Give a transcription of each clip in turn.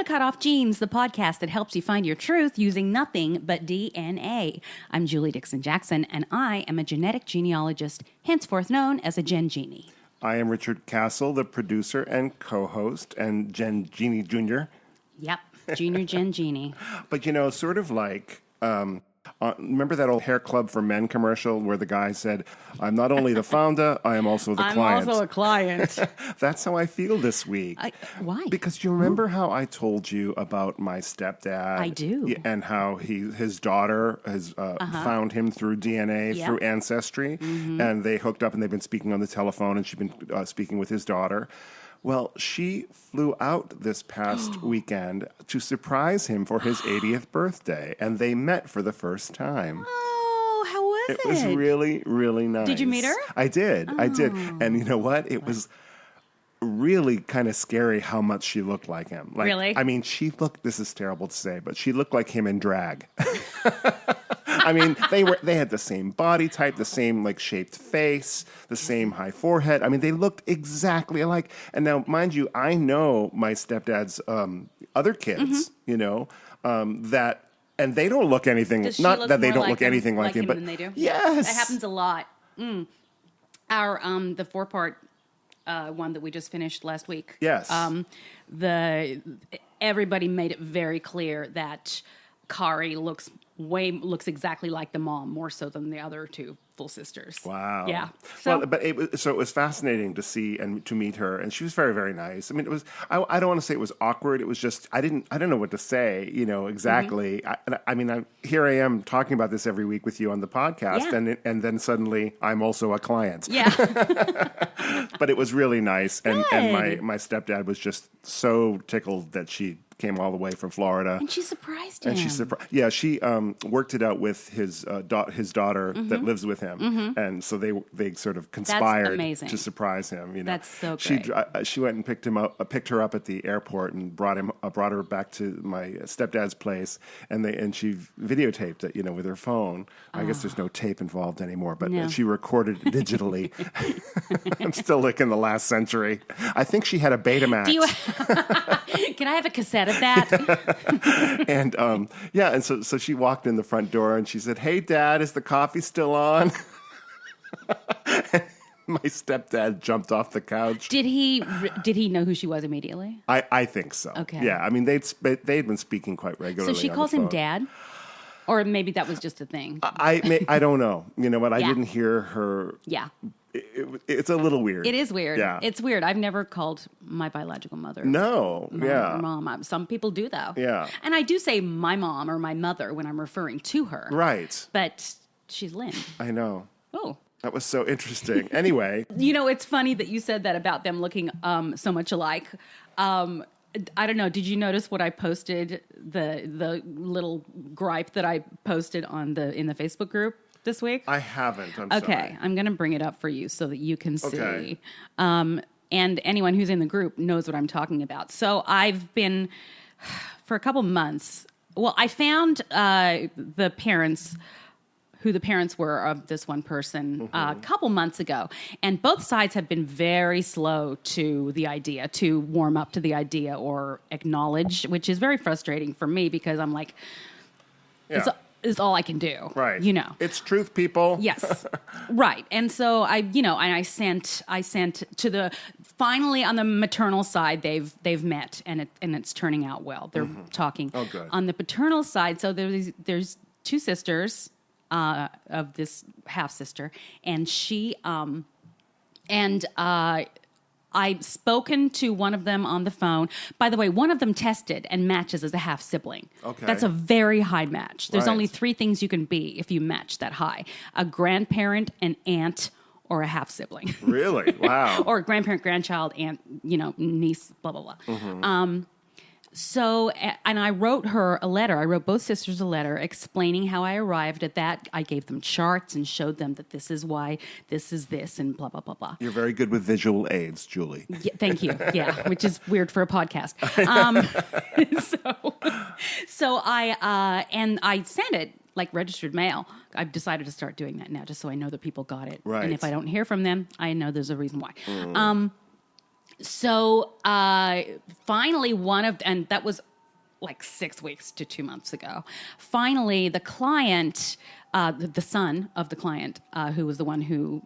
to Cutoff Genes, the podcast that helps you find your truth using nothing but DNA. I'm Julie Dixon Jackson, and I am a genetic genealogist, henceforth known as a Gen Genie. I am Richard Castle, the producer and co-host, and Gen Genie Jr. Yep, Junior Gen Genie. But, you know, sort of like... remember that old hair club for men commercial where the guy said, I'm not only the founder, I am also the client. I'm also a client. That's how I feel this week. Why? Because you remember how I told you about my stepdad? I do. And how his daughter has found him through DNA, through Ancestry. Mm-hmm. And they hooked up and they've been speaking on the telephone and she's been speaking with his daughter. Well, she flew out this past weekend to surprise him for his 80th birthday, and they met for the first time. Oh, how was it? It was really, really nice. Did you meet her? I did. I did. And you know what? It was really kind of scary how much she looked like him. Like, really? I mean, this is terrible to say, but she looked like him in drag. I mean, they had the same body type, the same like shaped face, the same high forehead. I mean, they looked exactly alike. And now, mind you, I know my stepdad's other kids, you know, and they don't look anything. Not that they don't look anything like him, but than they do. Yes, that happens a lot. Our the 4-part one that we just finished last week. Yes, everybody made it very clear that Kari looks exactly like the mom, more so than the other two full sisters. Wow. Yeah. So, well, it was fascinating to see and to meet her, and she was very, very nice. I mean, it was. I don't want to say it was awkward. It was just I don't know what to say. You know exactly. Mm-hmm. Here I am talking about this every week with you on the podcast, and then suddenly I'm also a client. Yeah. But it was really nice, and my stepdad was just so tickled that she came all the way from Florida, and she surprised him. And she worked it out with his daughter that lives with him, and so they sort of conspired to surprise him. You know, that's so great. She went and picked her up at the airport and brought her back to my stepdad's place, and she videotaped it, you know, with her phone. I guess there's no tape involved anymore, but she recorded it digitally. I'm still like in the last century. I think she had a Betamax. Can I have a cassette of that? And and so she walked in the front door and she said, "Hey, Dad, is the coffee still on?" My stepdad jumped off the couch. Did he know who she was immediately? I think so. Okay. Yeah, I mean they'd been speaking quite regularly. So she calls him Dad, or maybe that was just a thing. I don't know. You know what? I didn't hear her. Yeah. It's a little weird. It is weird. Yeah. It's weird. I've never called my biological mother. No. Mom. Some people do, though. Yeah. And I do say my mom or my mother when I'm referring to her. Right. But she's Lynn. I know. Oh. That was so interesting. Anyway. You know, it's funny that you said that about them looking so much alike. I don't know. Did you notice what I posted, the little gripe that I posted in the Facebook group this week? I haven't. I'm okay, sorry. I'm going to bring it up for you so that you can see. Okay. And anyone who's in the group knows what I'm talking about. So I've been, for a couple months, I found the parents were of this one person a couple months ago. And both sides have been very slow to the idea, to warm up to the idea or acknowledge, which is very frustrating for me because I'm like, it's all I can do. Right. You know. It's truth, people. Yes. Right. And so I sent to finally on the maternal side they've met and it's turning out well. They're talking. Oh, good. On the paternal side, so there's two sisters of this half sister, and she I've spoken to one of them on the phone. By the way, one of them tested and matches as a half sibling. Okay. That's a very high match. There's Right. only 3 things you can be if you match that high: a grandparent, an aunt, or a half sibling. Really? Wow. Or grandparent, grandchild, aunt, niece, blah, blah, blah. So, and I wrote her a letter. I wrote both sisters a letter explaining how I arrived at that. I gave them charts and showed them that this is why, this is this, and blah, blah, blah, blah. You're very good with visual aids, Julie. Yeah, thank you. Yeah, which is weird for a podcast. So I sent it like registered mail. I've decided to start doing that now just so I know that people got it. Right. And if I don't hear from them, I know there's a reason why. So finally and that was like 6 weeks to 2 months ago. Finally, the client, the son of the client, who was the one who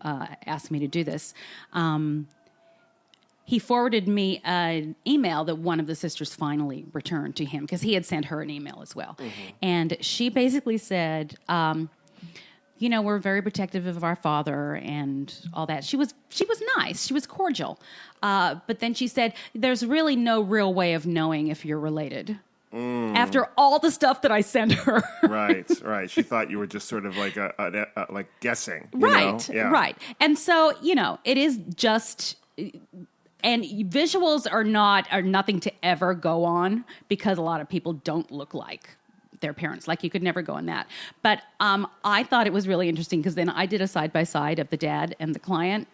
asked me to do this, he forwarded me an email that one of the sisters finally returned to him because he had sent her an email as well. And she basically said, we're very protective of our father and all that. She was nice. She was cordial. But then she said, there's really no real way of knowing if you're related. After all the stuff that I sent her. Right. She thought you were just sort of like like guessing. Right. Yeah. Right. And so, it is just, and visuals are nothing to ever go on because a lot of people don't look like their parents. Like you could never go on that. But I thought it was really interesting because then I did a side-by-side of the dad and the client,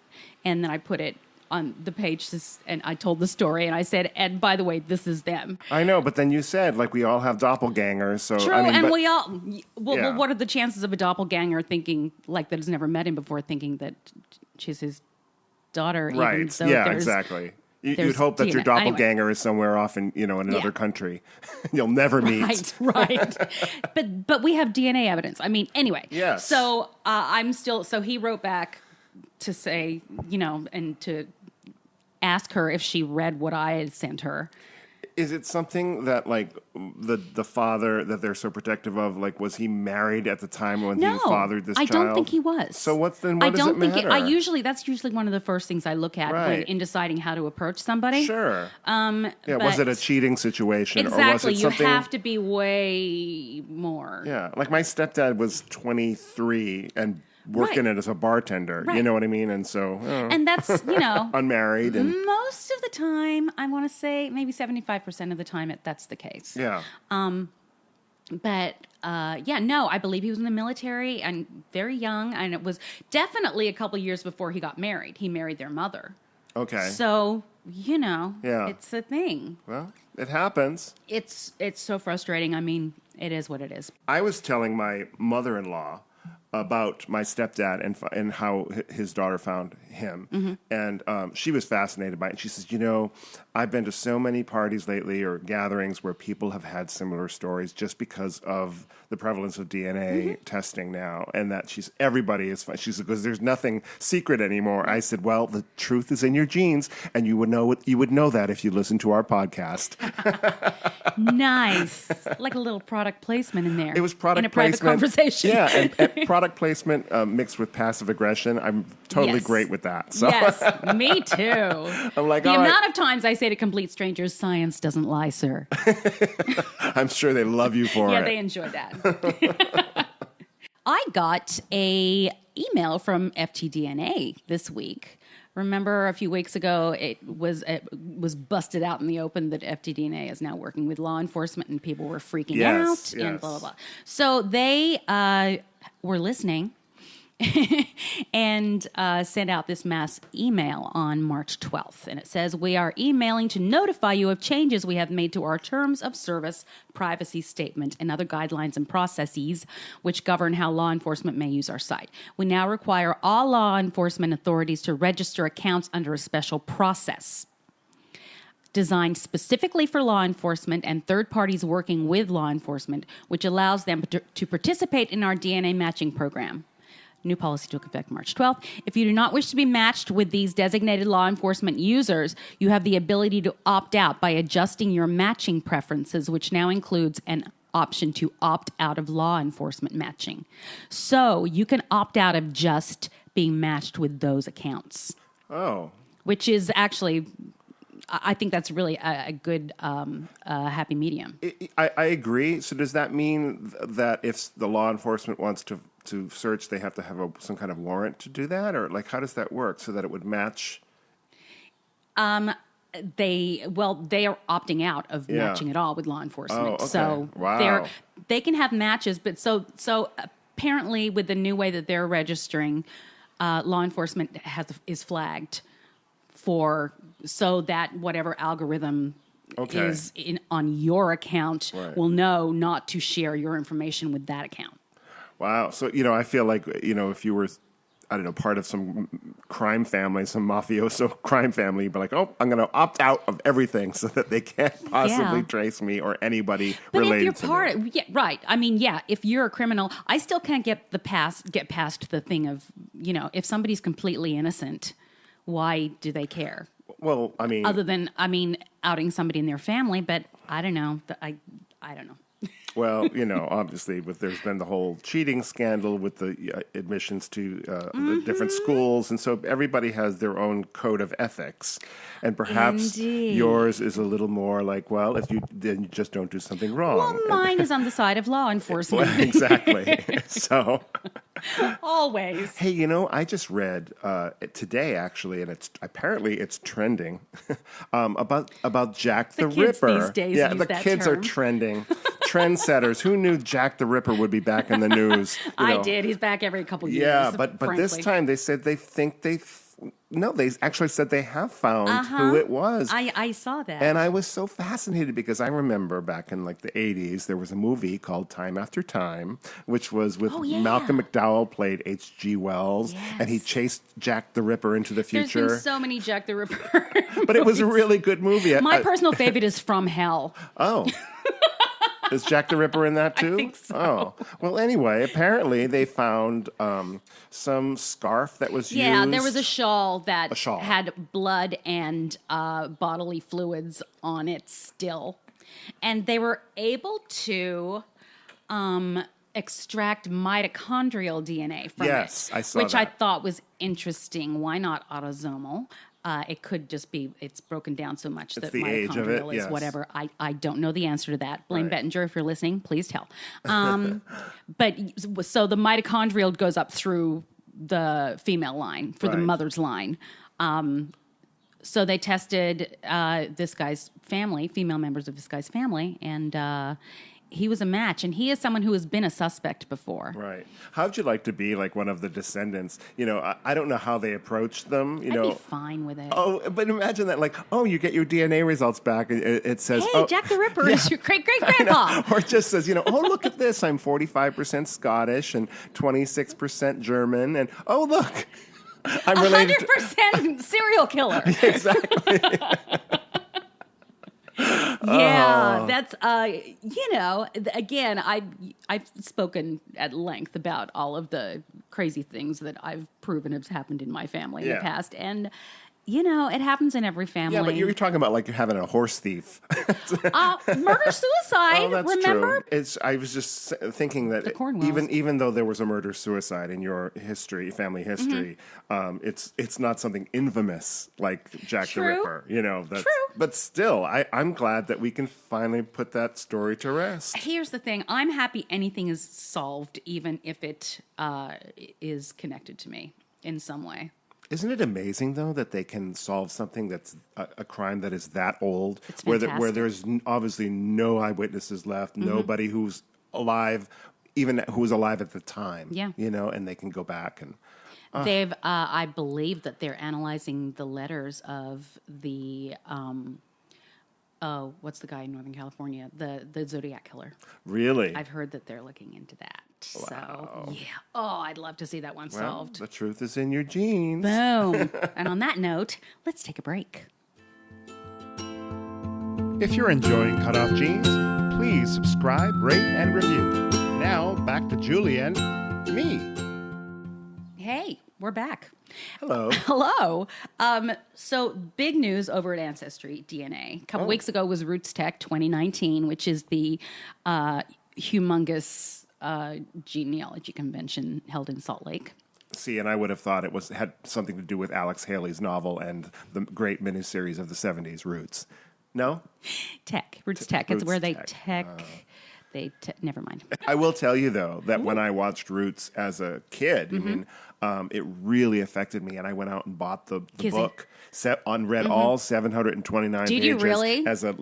and then I put it on the page and I told the story and I said, and by the way, this is them. I know, but then you said, like, we all have doppelgangers. So true, we all, well, what are the chances of a doppelganger thinking, like, that has never met him before, thining that she's his daughter? Right, exactly. You'd hope that your doppelganger is somewhere off in another country. You'll never meet. Right. But we have DNA evidence. I mean, anyway. Yes. So so he wrote back to say, and to ask her if she read what I had sent her. Is it something that, like, the father that they're so protective of, like, was he married at the time when he fathered this child? I don't think he was. So what does it matter? That's usually one of the first things I look at when in deciding how to approach somebody. Sure. Was it a cheating situation? Exactly. Or was it something... You have to be way more. Yeah. Like, my stepdad was 23 and working it as a bartender. Right. You know what I mean? And so... And that's, unmarried. And most of the time, I want to say maybe 75% of the time that's the case. Yeah. I believe he was in the military and very young. And it was definitely a couple years before he got married. He married their mother. Okay. So, it's a thing. Well, it happens. It's so frustrating. I mean, it is what it is. I was telling my mother-in-law about my stepdad and how his daughter found him. And she was fascinated by it. And she says, I've been to so many parties lately or gatherings where people have had similar stories just because of the prevalence of DNA testing now. And that everybody is fine. She said, because there's nothing secret anymore. I said, well, the truth is in your genes. And you would know that if you listen to our podcast. Nice. Like a little product placement in there. It was product in a placement. private conversation. Yeah, and product placement mixed with passive aggression. I'm totally great with that. So. Yes, me too. I'm like, the amount of times I say to complete strangers, science doesn't lie, sir. I'm sure they love you for it. Yeah, they enjoy that. I got a email from FTDNA this week. Remember a few weeks ago, it was busted out in the open that FTDNA is now working with law enforcement and people were freaking out and blah, blah, blah. So they were listening and sent out this mass email on March 12th. And it says, we are emailing to notify you of changes we have made to our terms of service, privacy statement, and other guidelines and processes which govern how law enforcement may use our site. We now require all law enforcement authorities to register accounts under a special process designed specifically for law enforcement and third parties working with law enforcement, which allows them to participate in our DNA matching program. New policy took effect March 12th. If you do not wish to be matched with these designated law enforcement users, you have the ability to opt out by adjusting your matching preferences, which now includes an option to opt out of law enforcement matching. So you can opt out of just being matched with those accounts. Oh. Which is actually... I think that's really a good happy medium. I agree. So does that mean that if the law enforcement wants to search, they have to have some kind of warrant to do that? Or like, how does that work so that it would match? They are opting out of matching at all with law enforcement. Oh, okay. So they can have matches, but so apparently with the new way that they're registering, law enforcement is flagged so that whatever algorithm is on your account will know not to share your information with that account. Wow. So, I feel like, if you were I don't know, part of some crime family, some mafioso crime family, you'd be like, oh, I'm going to opt out of everything so that they can't possibly trace me or anybody but related if you're to me. yeah, right. I mean, yeah, if you're a criminal, I still can't get past the thing of, if somebody's completely innocent, why do they care? Well, I mean, other than, outing somebody in their family, but I don't know. I don't know. well, obviously, there's been the whole cheating scandal with the admissions to the different schools, and so everybody has their own code of ethics, and perhaps yours is a little more like, well, then you just don't do something wrong. Well, mine is on the side of law enforcement. Well, exactly. So, always. hey, I just read today actually, and it's trending about Jack the kids Ripper. these days Yeah, use the that kids term. are trending. Trendsetters. Who knew Jack the Ripper would be back in the news? I did. He's back every couple years. Yeah, but this frankly. time they said they actually said they have found who it was. I saw that. And I was so fascinated because I remember back in like the 80s, there was a movie called Time After Time, which was with Malcolm McDowell played H.G. Wells, and he chased Jack the Ripper into the future. There's been so many Jack the Ripper But it was a really good movie. My personal favorite is From Hell. Oh. Is Jack the Ripper in that too? I think so. Oh. Well, anyway, apparently they found some scarf that was used. Yeah, there was a shawl that shawl. had blood and bodily fluids on it still. And they were able to extract mitochondrial DNA from it. Yes, I saw which I that. thought was interesting. Why not autosomal? It could just be it's broken down so much that the age of it, mitochondrial is yes. whatever. I don't know the answer to that. Blaine Right. Bettinger, if you're listening, please tell. But so the mitochondrial goes up through the female line for the Right. mother's line. So they tested this guy's family, female members of this guy's family, and he was a match. And he is someone who has been a suspect before. Right. How'd you like to be like one of the descendants? I don't know how they approached them. I'd be fine with it. Oh, but imagine that, like, you get your DNA results back. It says, Hey, Jack the Ripper is your great-great-grandpa. Or it just says, look at this. I'm 45% Scottish and 26% German. And, look, I'm related 100% serial killer. Exactly. Yeah, that's again, I've spoken at length about all of the crazy things that I've proven have happened in my family in the past, and it happens in every family. Yeah, but you're talking about like having a horse thief. Murder suicide. That's remember? true. I was just thinking that Cornwells. even though there was a murder suicide in your family history, it's not something infamous like Jack the True. Ripper. True. But still, I'm glad that we can finally put that story to rest. Here's the thing: I'm happy anything is solved, even if it is connected to me in some way. Isn't it amazing, though, that they can solve something that's a crime that is that old, It's where fantastic. there's obviously no eyewitnesses left, nobody who's alive, even who was alive at the time, Yeah. and they can go back and... They've, I believe that they're analyzing the letters of the, what's the guy in Northern California? The Zodiac Killer. Really? I've heard that they're looking into that. Wow. So, yeah. Oh, I'd love to see that one solved. The truth is in your genes. Boom. And on that note, let's take a break. If you're enjoying Cutoff Genes, please subscribe, rate, and review. Now, back to Julie and me. Hey, we're back. Hello. Hello. So big news over at AncestryDNA. A couple weeks ago was Roots Tech 2019, which is the humongous genealogy convention held in Salt Lake. See, and I would have thought it had something to do with Alex Haley's novel and the great miniseries of the 70s, Roots. No? Roots Tech. It's Roots where they Tech. never mind. I will tell you, though, that when I watched Roots as a kid, it really affected me, and I went out and bought the book, read all 729 Did pages. you really? As a,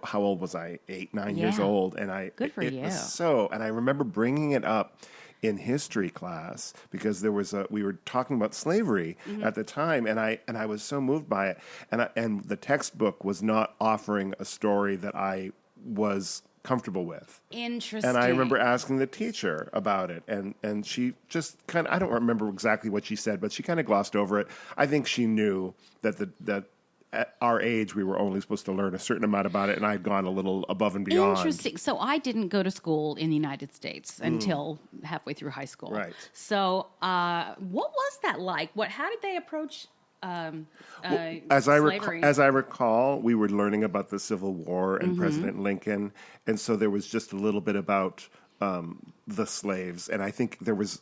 how old was I? 8, 9 years Yeah. old, and Good for you. and I remember bringing it up in history class because we were talking about slavery at the time, and I was so moved by it, and the textbook was not offering a story that I was comfortable with. Interesting. And I remember asking the teacher about it, and she just kind of, I don't remember exactly what she said, but she kind of glossed over it. I think she knew that at our age, we were only supposed to learn a certain amount about it, and I had gone a little above and beyond. Interesting. So I didn't go to school in the United States until halfway through high school. Right. So what was that like? How did they approach As slavery? I recall, we were learning about the Civil War and President Lincoln, and so there was just a little bit about the slaves, and I think there was,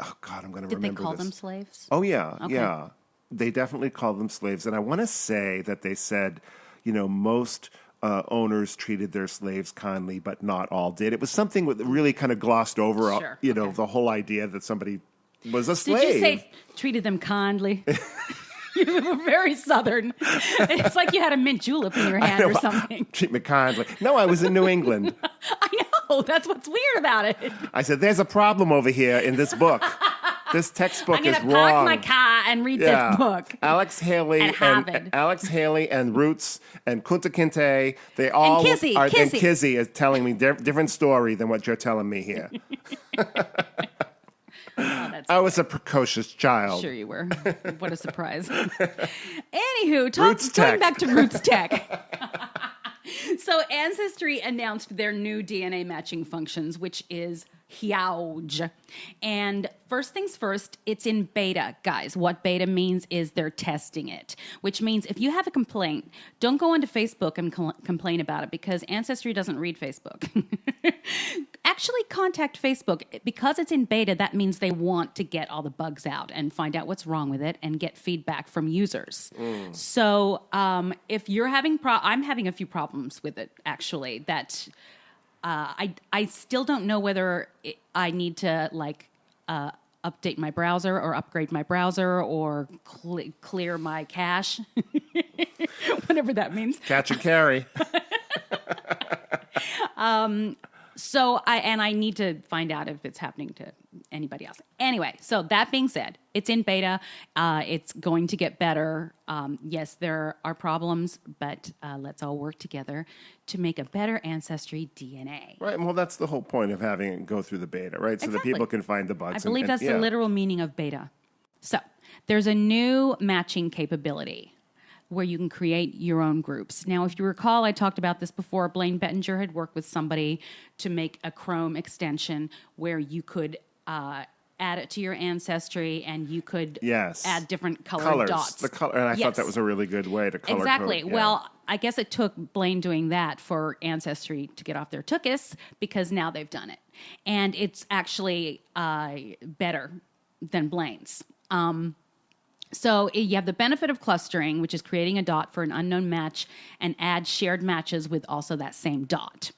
oh God, I'm going to remember this. Did they call them slaves? Oh, yeah, Okay. yeah. They definitely called them slaves. And I want to say that they said, most owners treated their slaves kindly, but not all did. It was something that really kind of glossed over, Sure. Okay. the whole idea that somebody was a slave. Did you say treated them kindly? You were very Southern. It's like you had a mint julep in your hand or something. Treat me kindly. No, I was in New England. I know. That's what's weird about it. I said, there's a problem over here in this book. This textbook I'm is going to wrong. park my car and read this book. Alex Haley At Harvard. Alex Haley and Roots and Kunta Kinte, they all Kizzy, are, Kizzy. and Kizzy is telling me different story than what you're telling me here. I was a precocious child. Sure you were. What a surprise. Anywho, Roots going Tech. back to Roots Tech. So Ancestry announced their new DNA matching functions, which is huge. And first things first, it's in beta, guys. What beta means is they're testing it, which means if you have a complaint, don't go onto Facebook and complain about it because Ancestry doesn't read Facebook. Actually contact Facebook. Because it's in beta, that means they want to get all the bugs out and find out what's wrong with it and get feedback from users. So if you're having I'm having a few problems with it, actually, that I still don't know whether I need to update my browser or upgrade my browser or clear my cache, whatever that means. Catch and carry. So I need to find out if it's happening to anybody else. Anyway, so that being said, it's in beta. It's going to get better. Yes, there are problems, but let's all work together to make a better Ancestry DNA. Right. Well, that's the whole point of having it go through the beta, right? So that Exactly. people can find the bugs. I believe that's the literal meaning of beta. So there's a new matching capability where you can create your own groups. Now, if you recall, I talked about this before. Blaine Bettinger had worked with somebody to make a Chrome extension where you could add it to your Ancestry and you could add different colored dots. The color, and I thought that was a really good way to color Exactly. code. Yeah. Well, I guess it took Blaine doing that for Ancestry to get off their tookus because now they've done it. And it's actually better than Blaine's. So you have the benefit of clustering, which is creating a dot for an unknown match and add shared matches with also that same dot.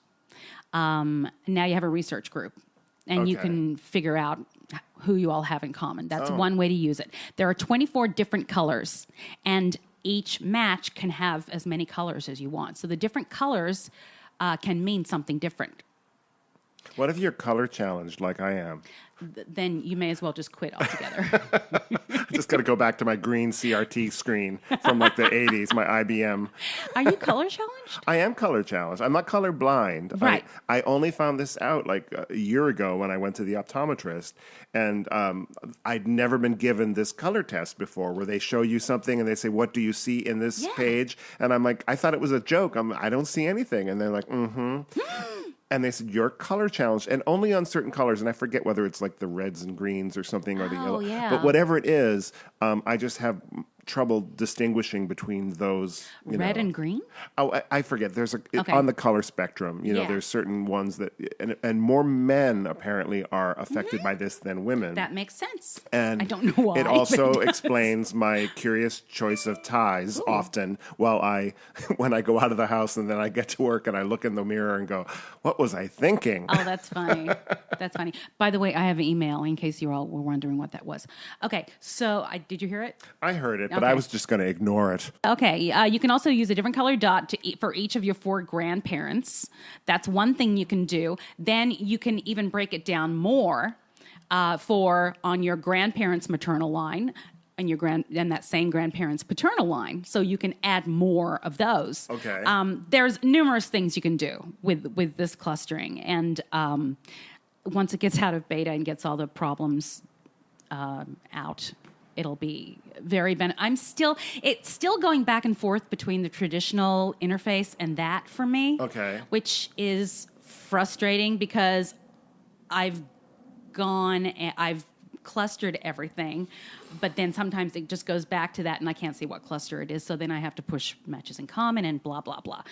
Now you have a research group, and you can figure out who you all have in common. That's one way to use it. There are 24 different colors, and each match can have as many colors as you want. So the different colors can mean something different. What if you're color challenged like I am? Then you may as well just quit altogether. I just got to go back to my green CRT screen from like the 80s, my IBM. Are you color challenged? I am color challenged. I'm not color blind. Right. I only found this out like a year ago when I went to the optometrist, and I'd never been given this color test before where they show you something and they say, what do you see in this page? And I'm like, I thought it was a joke. I don't see anything. And they're like, And they said, you're color challenged, and only on certain colors. And I forget whether it's like the reds and greens or something or the yellow. Yeah. But whatever it is, I just have trouble distinguishing between those. Red and green? Oh, I forget. There's on the color spectrum, there's certain ones that, and more men apparently are affected by this than women. That makes sense. And I don't know why. It also but it does. explains my curious choice of ties often when I go out of the house and then I get to work and I look in the mirror and go, what was I thinking? Oh, that's funny. That's funny. By the way, I have an email in case you all were wondering what that was. Okay, so did you hear it? I heard it, but I was just going to ignore it. Okay, you can also use a different color dot for each of your 4 grandparents. That's one thing you can do. Then you can even break it down more for on your grandparents' maternal line. and and that same grandparent's paternal line, so you can add more of those. Okay. There's numerous things you can do with this clustering, and once it gets out of beta and gets all the problems out, it'll be very it's still going back and forth between the traditional interface and that for me. Okay. Which is frustrating because I've clustered everything, but then sometimes it just goes back to that and I can't see what cluster it is, so then I have to push matches in common and blah, blah, blah.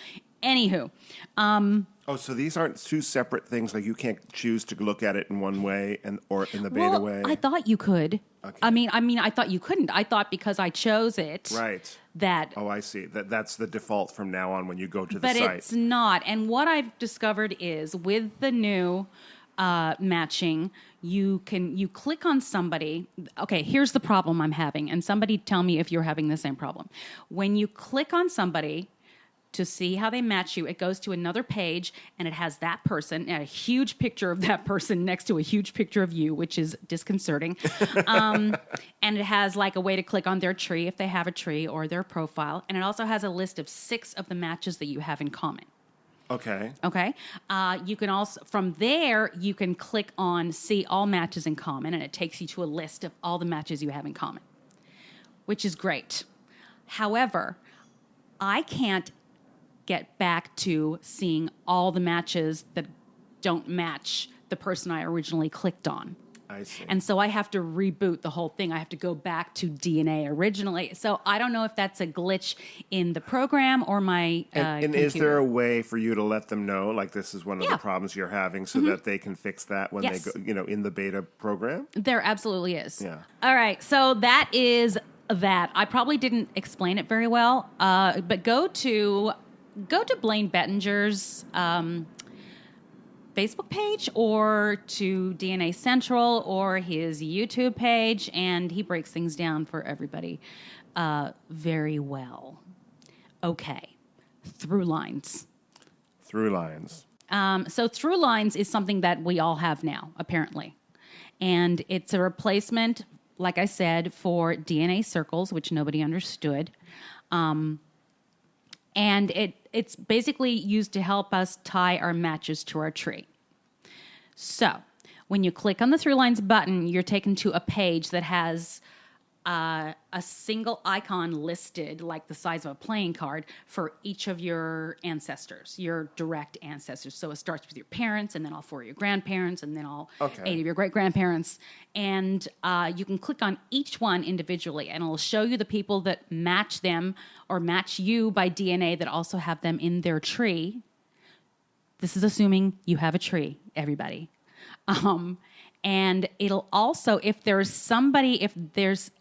Anywho. So these aren't two separate things? Like you can't choose to look at it in one way or in the beta way? I thought you could. Okay. I mean, I thought you couldn't. I thought because I chose it. Right. That. Oh, I see. That's the default from now on when you go to the site. But it's not. And what I've discovered is with the new matching, you click on somebody. Okay, here's the problem I'm having, and somebody tell me if you're having the same problem. When you click on somebody to see how they match you, it goes to another page, and it has that person and a huge picture of that person next to a huge picture of you, which is disconcerting. And it has like a way to click on their tree if they have a tree or their profile, and it also has a list of 6 of the matches that you have in common. Okay. You can also, from there, you can click on see all matches in common, and it takes you to a list of all the matches you have in common, which is great. However, I can't get back to seeing all the matches that don't match the person I originally clicked on. I see. And so I have to reboot the whole thing. I have to go back to DNA originally. So I don't know if that's a glitch in the program or my and computer. Is there a way for you to let them know, like this is one of the problems you're having, so that they can fix that when they go, in the beta program? There absolutely is. Yeah. All right. So that is that. I probably didn't explain it very well, but go to Blaine Bettinger's Facebook page or to DNA Central or his YouTube page, and he breaks things down for everybody very well. Okay, through lines. Through lines. So through lines is something that we all have now, apparently. And it's a replacement, like I said, for DNA circles, which nobody understood. And it's basically used to help us tie our matches to our tree. So when you click on the Through Lines button, you're taken to a page that has a single icon listed, like the size of a playing card, for each of your ancestors, your direct ancestors. So it starts with your parents, and then all 4 of your grandparents, and then all 8 of your great-grandparents. And you can click on each one individually, and it'll show you the people that match them or match you by DNA that also have them in their tree. This is assuming you have a tree, everybody. And it'll also, if there's somebody that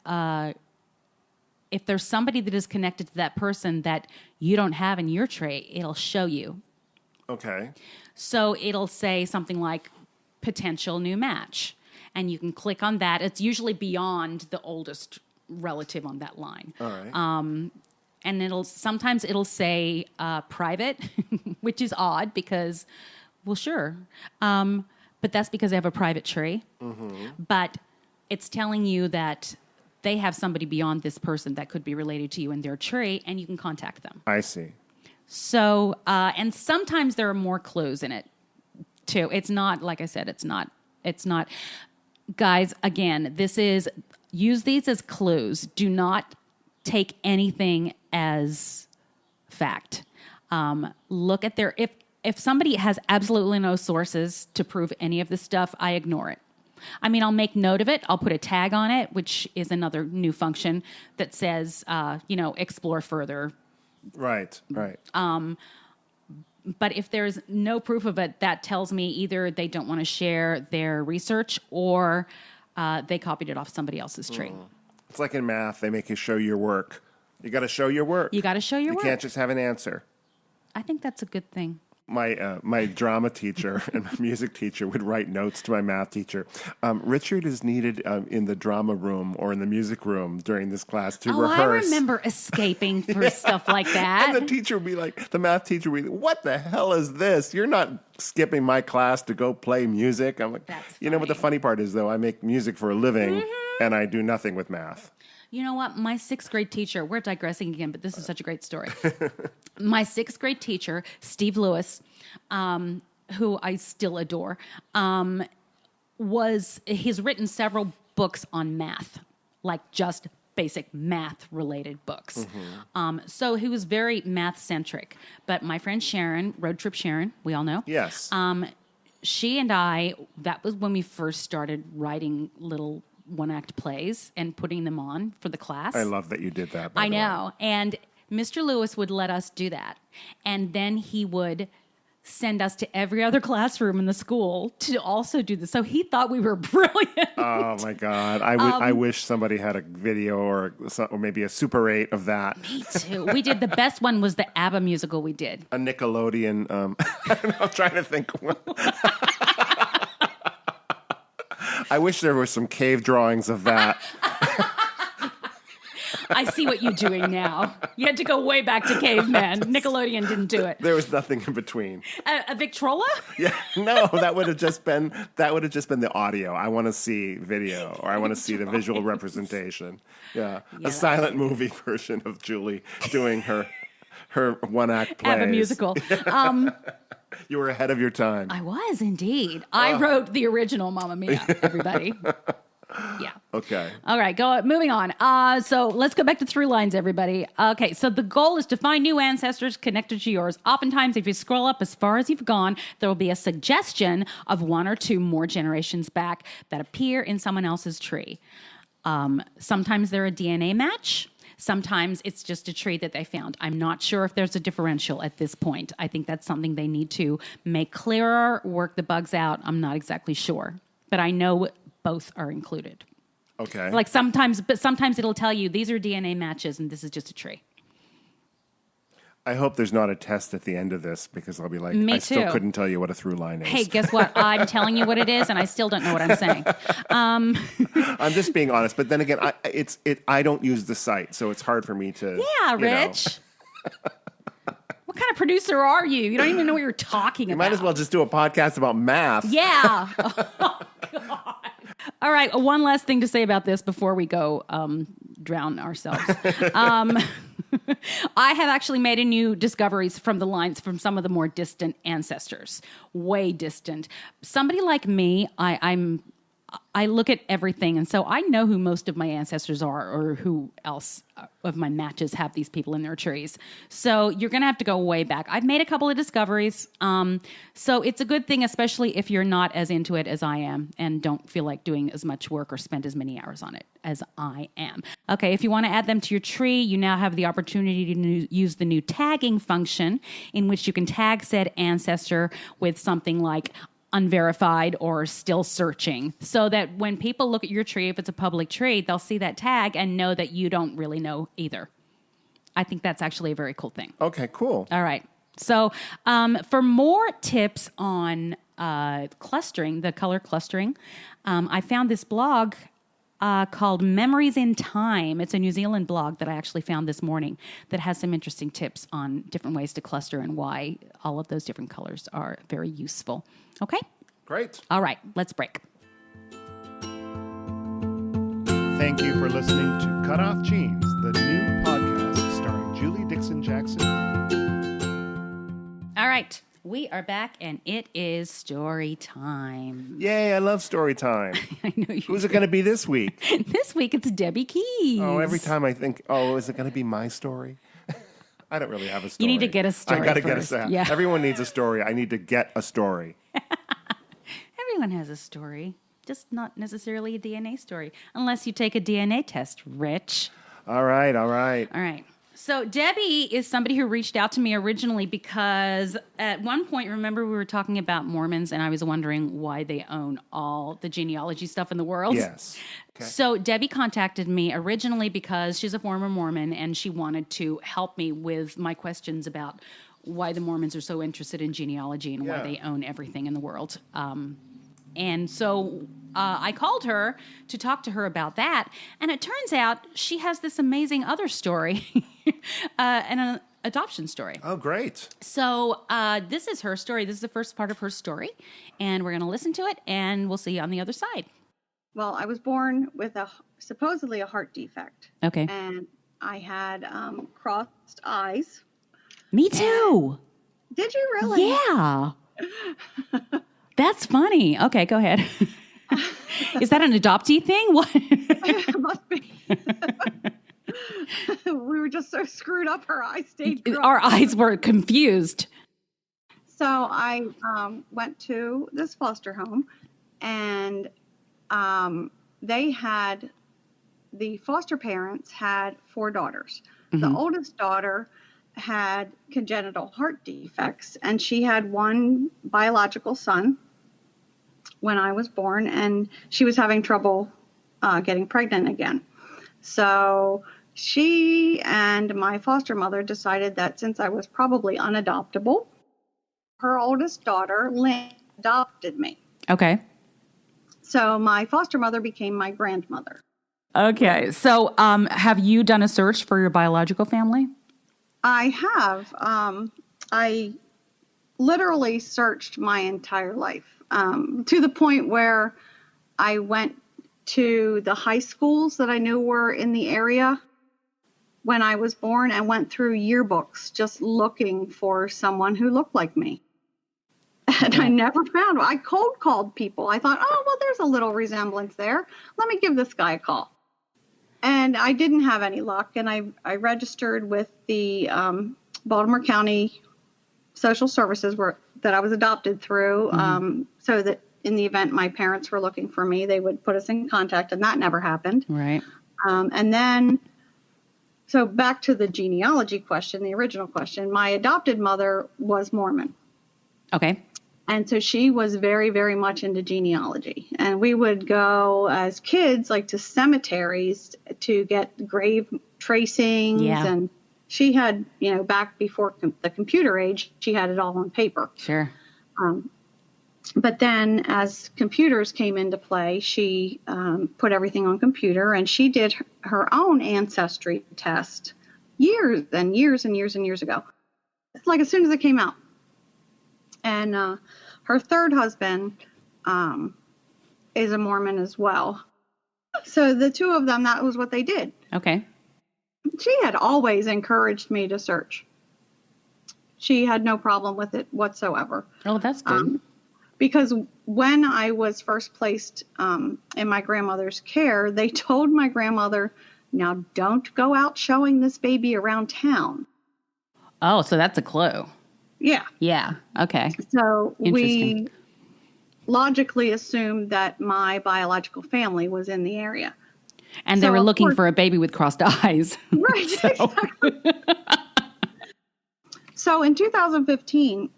is connected to that person that you don't have in your tree, it'll show you. Okay. So it'll say something like potential new match, and you can click on that. It's usually beyond the oldest relative on that line. All right. And sometimes it'll say private, which is odd because, well, sure. But that's because they have a private tree. Mm-hmm. But it's telling you that they have somebody beyond this person that could be related to you in their tree, and you can contact them. I see. So, and sometimes there are more clues in it, too. It's not, like I said, it's not. Guys, again, use these as clues. Do not take anything as fact. Look at if somebody has absolutely no sources to prove any of this stuff, I ignore it. I mean, I'll make note of it. I'll put a tag on it, which is another new function that says, explore further. Right. But if there's no proof of it, that tells me either they don't want to share their research or they copied it off somebody else's tree. It's like in math. They make you show your work. You got to show your work. You got to show your work. You can't just have an answer. I think that's a good thing. My drama teacher and my music teacher would write notes to my math teacher. Richard is needed in the drama room or in the music room during this class to rehearse. I remember escaping for stuff like that. And the math teacher would be like, what the hell is this? You're not skipping my class to go play music. I'm like, That's you know what the funny part is, though? I make music for a living. Mm-hmm. and I do nothing with math. You know what? My sixth grade teacher, we're digressing again, but this is such a great story. My sixth grade teacher, Steve Lewis, who I still adore, he's written several books on math, like just basic math related books. So he was very math centric. But my friend Sharon, Road Trip Sharon, we all know. Yes. She and I, that was when we first started writing little one-act plays and putting them on for the class. I love that you did that, by I the way. know. And Mr. Lewis would let us do that. And then he would send us to every other classroom in the school to also do this. So he thought we were brilliant. Oh, my God. I wish somebody had a video or maybe a Super 8 of that. Me too. We did, the best one was the ABBA musical we did. A Nickelodeon, I'm trying to think. I wish there were some cave drawings of that. I see what you're doing now. You had to go way back to caveman. Nickelodeon didn't do it. There was nothing in between. A Victrola? Yeah, no, that would have just been the audio. I want to see video, or I want to see the visual representation. Yeah, a silent movie version of Julie doing her one-act plays. ABBA musical. You were ahead of your time. I was indeed. I wrote the original Mamma Mia, everybody. Yeah. Okay. All right, moving on. So let's go back to through lines, everybody. Okay, so the goal is to find new ancestors connected to yours. Oftentimes, if you scroll up as far as you've gone, there will be a suggestion of one or two more generations back that appear in someone else's tree. Sometimes they're a DNA match. Sometimes it's just a tree that they found. I'm not sure if there's a differential at this point. I think that's something they need to make clearer, work the bugs out. I'm not exactly sure. But I know both are included. Okay. Like sometimes it'll tell you these are DNA matches and this is just a tree. I hohope there's not a test at the end of this because I'll be like, Me I still too. couldn't tell you what a through line is. Hey, guess what? I'm telling you what it is and I still don't know what I'm saying. I'm just being honest. But then again, I don't use the site, so it's hard for me to. Yeah, Rich. What kind of producer are you? You don't even know what you're talking about. Might as well just do a podcast about math. Yeah. Oh, God. All right. One last thing to say about this before we go drown ourselves. I have actually made a new discoveries from the lines from some of the more distant ancestors, way distant. Somebody like me, I look at everything, and so I know who most of my ancestors are or who else of my matches have these people in their trees. So you're going to have to go way back. I've made a couple of discoveries, so it's a good thing, especially if you're not as into it as I am and don't feel like doing as much work or spend as many hours on it as I am. Okay, if you want to add them to your tree, you now have the opportunity to use the new tagging function in which you can tag said ancestor with something like unverified or still searching, so that when people look at your tree, if it's a public tree, they'll see that tag and know that you don't really know either. I think that's actually a very cool thing. Okay, cool. All right. So for more tips on clustering, the color clustering, I found this blog called Memories in Time. It's a New Zealand blog that I actually found this morning that has some interesting tips on different ways to cluster and why all of those different colors are very useful. Okay? Great. All right, let's break. Thank you for listening to Cutoff Genes, the new podcast starring Julie Dixon Jackson. All right, we are back, and it is story time. Yay, I love story time. I know you Who's it going to be this week? This week, it's Debby Keys. Oh, every time I think, is it going to be my story? I don't really have a story. You need to get a story I got to first. get a Yeah. Everyone needs a story. I need to get a story. Everyone has a story, just not necessarily a DNA story, unless you take a DNA test, Rich. All right. All right. So Debby is somebody who reached out to me originally because at one point, remember, we were talking about Mormons, and I was wondering why they own all the genealogy stuff in the world. Yes. Okay. So Debby contacted me originally because she's a former Mormon, and she wanted to help me with my questions about why the Mormons are so interested in genealogy and why they own everything in the world. And so I called her to talk to her about that. And it turns out she has this amazing other story, and an adoption story. Oh, great. So this is her story. This is the first part of her story. And we're going to listen to it, and we'll see you on the other side. Well, I was born with supposedly a heart defect. Okay. And I had crossed eyes. Me too. Did you really? Yeah. That's funny. Okay, go ahead. Is that an adoptee thing? What? It must be. We were just so screwed up. Our eyes stayed crossed. Our eyes were confused. So I went to this foster home, and the foster parents had 4 daughters. Mm-hmm. The oldest daughter had congenital heart defects, and she had one biological son when I was born, and she was having trouble getting pregnant again. So she and my foster mother decided that since I was probably unadoptable, her oldest daughter, Lynn, adopted me. Okay. So my foster mother became my grandmother. Okay. So have you done a search for your biological family? I have. I literally searched my entire life to the point where I went to the high schools that I knew were in the area when I was born and went through yearbooks just looking for someone who looked like me. And I never found one. I cold called people. I thought, oh, well, there's a little resemblance there. Let me give this guy a call. And I didn't have any luck. And I registered with the Baltimore County Social Services that I was adopted through, so that in the event my parents were looking for me, they would put us in contact. And that never happened. Right. And then, so back to the genealogy question, the original question, my adopted mother was Mormon. Okay. And so she was very, very much into genealogy. And we would go as kids, like to cemeteries to get grave tracings. Yeah. And she had, back before the computer age, she had it all on paper. Sure. But then as computers came into play, she put everything on computer, and she did her own ancestry test years and years and years and years ago. It's like as soon as it came out. And her third husband is a Mormon as well. So the two of them, that was what they did. Okay. She had always encouraged me to search. She had no problem with it whatsoever. Oh, that's good. Because when I was first placed in my grandmother's care, they told my grandmother, now don't go out showing this baby around town. Oh, so that's a clue. Yeah. Yeah. Okay. So we logically assumed that my biological family was in the area. And they were looking for a baby with crossed eyes. Right. Exactly. So in 2015,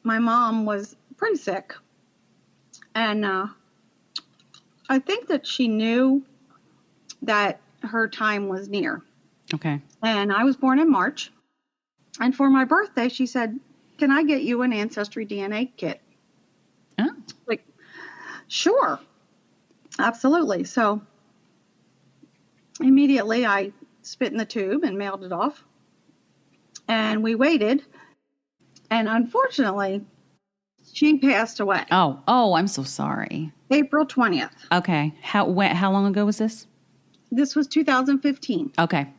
my mom was pretty sick. And I think that she knew that her time was near. Okay. And I was born in March. And for my birthday, she said, can I get you an AncestryDNA kit? Oh. Like, sure. Absolutely. So immediately I spit in the tube and mailed it off. And we waited. And unfortunately, she passed away. Oh, I'm so sorry. April 20th. Okay. How long ago was this? This was 2015. Okay.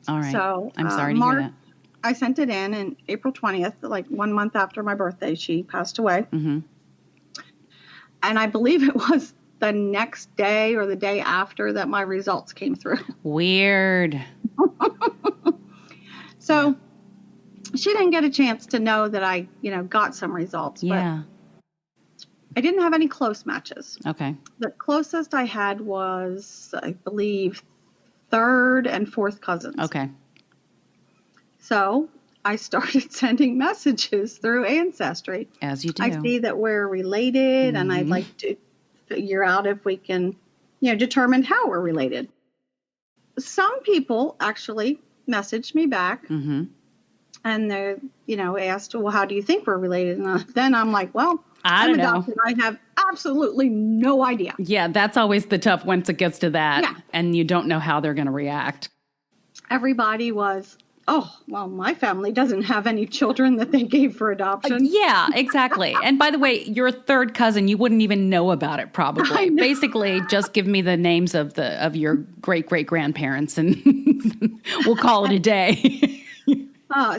All right. So I'm sorry to hear that. I sent it in, and April 20th, like 1 month after my birthday, she passed away. Mm-hmm. And I believe it was the next day or the day after that my results came through. Weird. So she didn't get a chance to know that I, got some results. Yeah. But I didn't have any close matches. Okay. The closest I had was, I believe, third and fourth cousins. Okay. So I started sending messages through Ancestry. As you do. I see that we're related, and I'd like to figure out if we can, determine how we're related. Some people actually messaged me back, and they, asked, well, how do you think we're related? And then I'm like, well, I'm adopted. I have absolutely no idea. Yeah, that's always the tough once it gets to that, Yeah. and you don't know how they're going to react. Everybody was, oh, well, my family doesn't have any children that they gave for adoption. Yeah, exactly. And by the way, your third cousin, you wouldn't even know about it probably. Basically, just give me the names of your great-great-grandparents and we'll call it a day.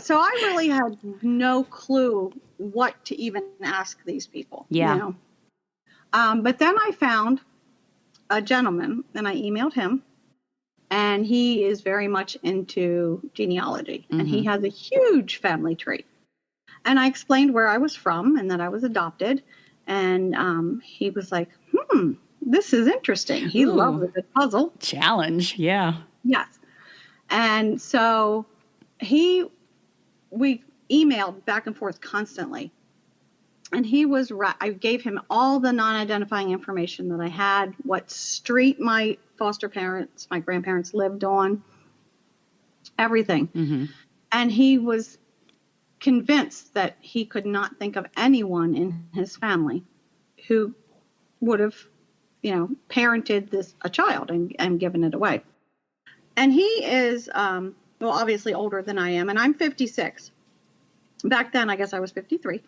So I really had no clue what to even ask these people. Yeah. You know? But then I found a gentleman, and I emailed him, and he is very much into genealogy, and he has a huge family tree. And I explained where I was from and that I was adopted, and he was like, this is interesting. He loves a good puzzle. Challenge, yeah. Yes. And so we emailed back and forth constantly. And he was right. I gave him all the non-identifying information that I had, what street my foster parents, my grandparents lived on, everything. And he was convinced that he could not think of anyone in his family who would have, parented a child and given it away. And he is, obviously older than I am, and I'm 56. Back then, I guess I was 53.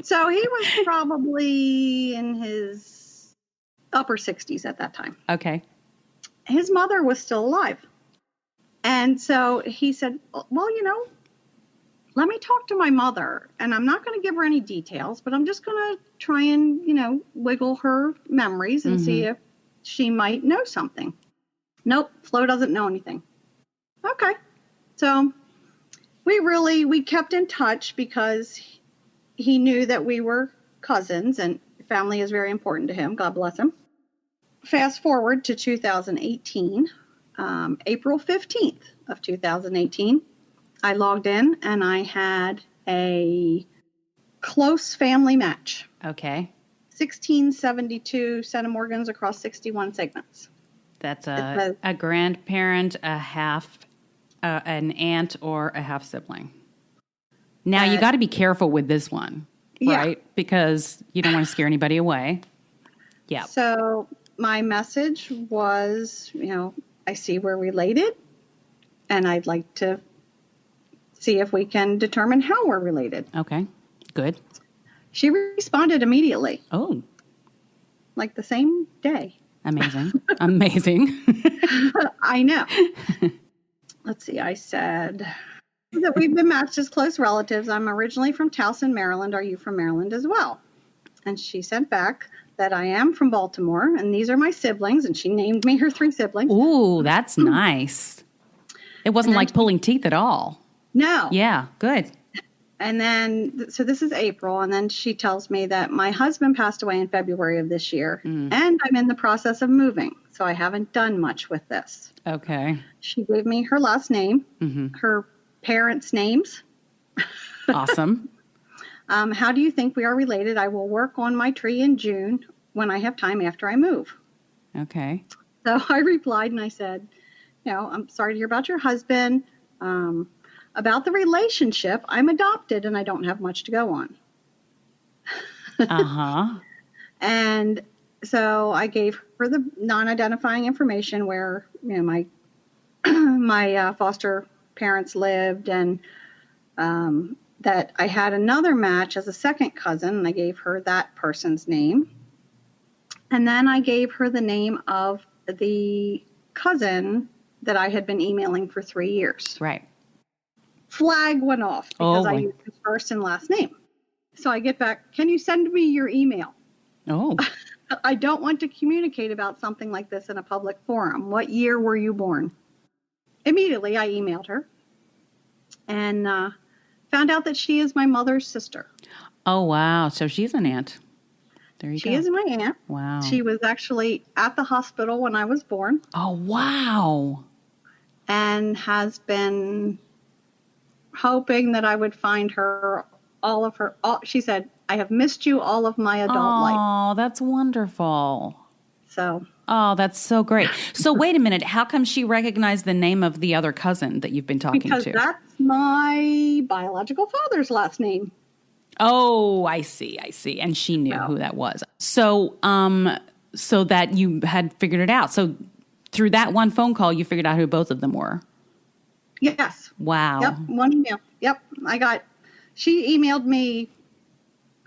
So he was probably in his upper 60s at that time. Okay. His mother was still alive. And so he said, well, let me talk to my mother. And I'm not going to give her any details, but I'm just going to try and, wiggle her memories and see if she might know something. Nope, Flo doesn't know anything. Okay. So we kept in touch because he knew that we were cousins and family is very important to him. God bless him. Fast forward to 2018, April 15th of 2018, I logged in and I had a close family match. Okay. 1672 centimorgans across 61 segments. That's a grandparent, a half, an aunt, or a half sibling. Now, you got to be careful with this one, right? Yeah. Because you don't want to scare anybody away. Yeah. So my message was, I see we're related, and I'd like to see if we can determine how we're related. Okay, good. She responded immediately. Oh. Like the same day. Amazing. Amazing. I know. Let's see, I said that we've been matched as close relatives. I'm originally from Towson, Maryland. Are you from Maryland as well? And she sent back that I am from Baltimore, and these are my siblings, and she named me her 3 siblings. Ooh, that's nice. It wasn't like pulling teeth at all. No. Yeah, good. And then, so this is April, and then she tells me that my husband passed away in February of this year, and I'm in the process of moving, so I haven't done much with this. Okay. She gave me her last name, her parents' names. Awesome. How do you think we are related? I will work on my tree in June when I have time after I move. Okay. So I replied and I said, I'm sorry to hear about your husband. About the relationship, I'm adopted and I don't have much to go on. Uh-huh. And so I gave her the non-identifying information where, my foster parents lived, and that I had another match as a second cousin, and I gave her that person's name. And then I gave her the name of the cousin that I had been emailing for 3 years. Right. Flag went off because I used his first and last name. So I get back, can you send me your email? Oh. I don't want to communicate about something like this in a public forum. What year were you born? Immediately, I emailed her and found out that she is my mother's sister. Oh, wow. So she's an aunt. There you go. She is my aunt. Wow. She was actually at the hospital when I was born. Oh, wow. And has been hoping that I would find her she said, I have missed you all of my adult life. Oh, that's wonderful. So. Oh, that's so great. So wait a minute. How come she recognized the name of the other cousin that you've been talking to? Because that's my biological father's last name. Oh, I see. And she knew who that was. So, so that you had figured it out. So through that one phone call, you figured out who both of them were. Yes. Wow. Yep. One email. Yep. She emailed me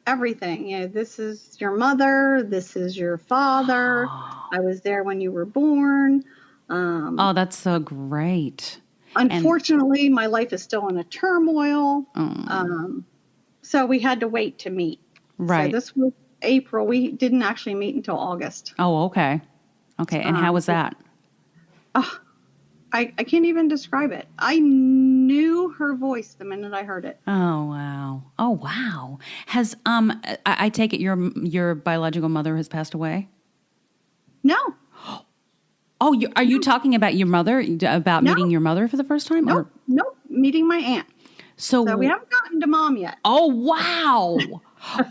everything. This is your mother. This is your father. I was there when you were born. Oh, that's so great. Unfortunately, my life is still in a turmoil. So we had to wait to meet. Right. So this was April. We didn't actually meet until August. Oh, okay. Okay. And how was that? I can't even describe it. I knew her voice the minute I heard it. Oh, wow. Oh, wow. Has, I take it your biological mother has passed away? No. Oh, are you talking about your mother, meeting your mother for the first time? Nope. Meeting my aunt. So we haven't gotten to mom yet. Oh, wow.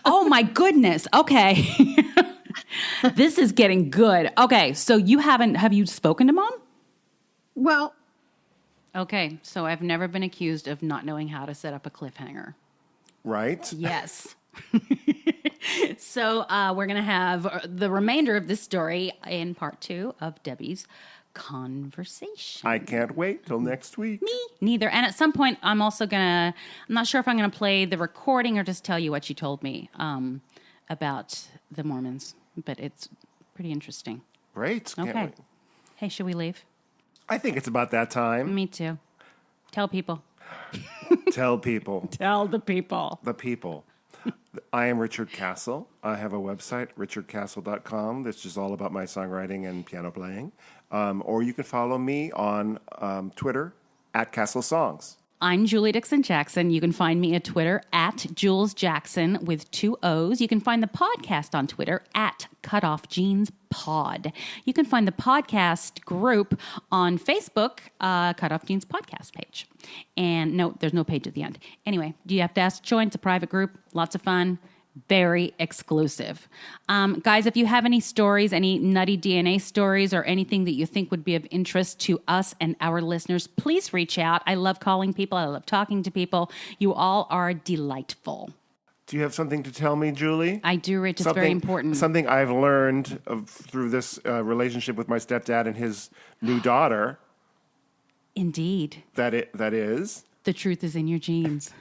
Oh, my goodness. Okay. This is getting good. Okay. So have you spoken to mom? Well. Okay. So I've never been accused of not knowing how to set up a cliffhanger. Right? Yes. So we're going to have the remainder of this story in part 2 of Debbie's conversation. I can't wait till next week. Me neither. And at some point, I'm not sure if I'm going to play the recording or just tell you what she told me about the Mormons. But it's pretty interesting. Great. Can't Okay. wait. Hey, should we leave? I think it's about that time. Me too. Tell people. Tell people. Tell the people. The people. I am Richard Castle. I have a website, richardcastle.com. That's just all about my songwriting and piano playing. Or you can follow me on Twitter @CastleSongs. I'm Julie Dixon Jackson. You can find me at Twitter @JulesJackson with 2 O's. You can find the podcast on Twitter @CutoffGenesPod. You can find the podcast group on Facebook, Cutoff Genes Podcast page. And no, there's no page at the end. Anyway, do you have to ask to join? It's a private group. Lots of fun. Very exclusive. Guys, if you have any stories, any nutty DNA stories or anything that you think would be of interest to us and our listeners, please reach out. I love calling people. I love talking to people. You all are delightful. Do you have something to tell me, Julie? I do, Rich. It's very important. Something I've learned through this relationship with my stepdad and his new daughter. Indeed. That is... The truth is in your genes.